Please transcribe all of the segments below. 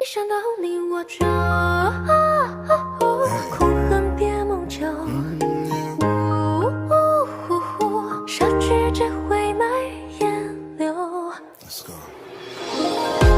一想到你我就哭恨别梦久，杀句只会埋烟流。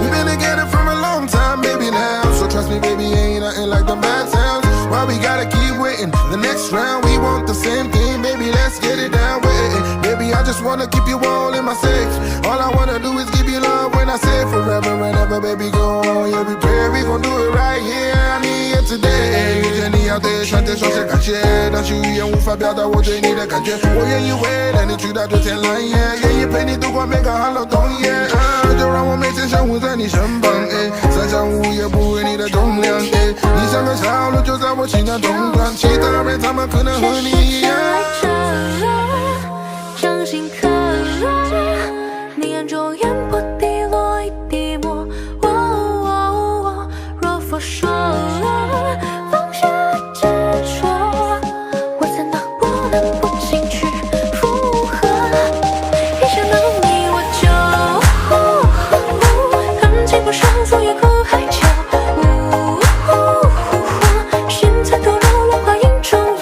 We've been together for a long time, baby, now. So trust me, baby, ain't nothing like the bad sounds. Why we gotta keep waiting? The next round, we want the same thing, baby, let's get it down with it. Baby, I just wanna keep you all in my safe. All I wanna do is give you love when I say forever and ever, baby, go on. Yeah, we pray we gon' do it right here, I need it today. 遇见你要对上天说声感谢，但是语言无法表达我对你的感觉。我愿意为了你去到对天蓝夜，愿意陪你度过每个寒冷冬夜。就让我每天相护在你身旁，三餐五夜不为你的重量，你像个小鹿就在我心脏中断，其他人他们可能和你一样。掌心刻了，你眼中烟波滴落一滴墨。若佛说了，放下执着，我怎能不能不进去附和？一想到你我就恨极不上，昨夜哭海秋。心在堕落，浪花映中游。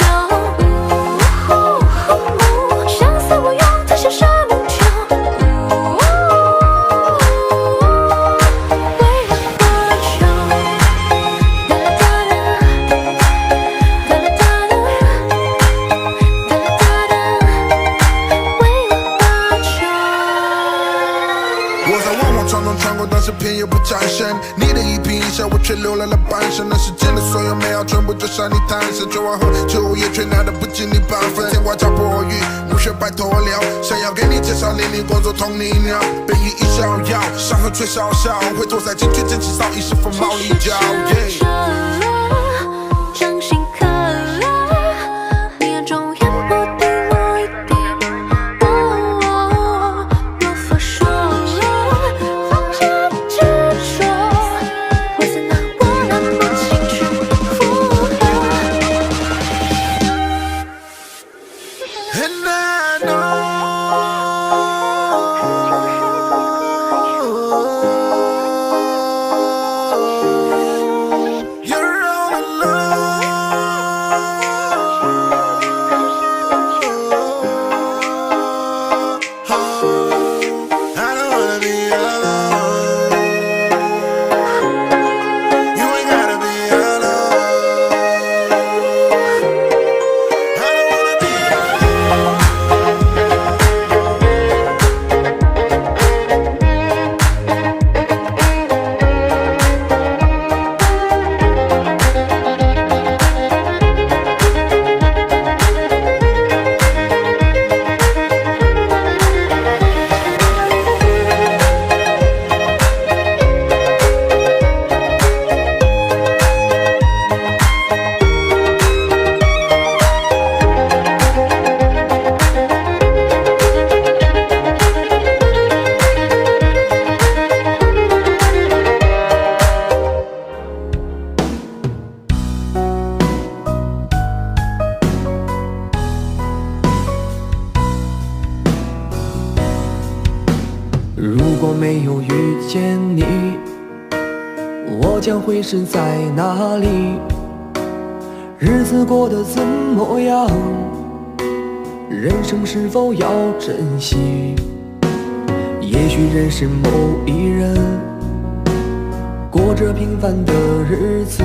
相思我用它写下梦秋。为了多久？哒啦哒啦，哒啦哒啦，哒啦哒啦，为了多久？我在往往闯荡穿过，但是偏又不展身。你的一颦一笑，我却流浪了半生。那世间的所有美好，全部就向你诞生。绝望后，秋叶却拿得不及你半分。天挂脚破雨，暮雪白鸵鸟。想要给你介绍邻里工作同你鸟，背影一逍遥，山河却笑笑。会坐在金曲剑起扫一时风毛一角。掌心刻了，你眼中烟波滴落一滴墨。若佛说了，放下执着，我怎能不能不进去附和？And I know you're all alone. I don't wanna be alone. You ain't gotta be alone. I don't wanna be alone.如果没有遇见你，我将会是在哪里？日子过得怎么样？人生是否要珍惜？也许认识某一人，过着平凡的日子。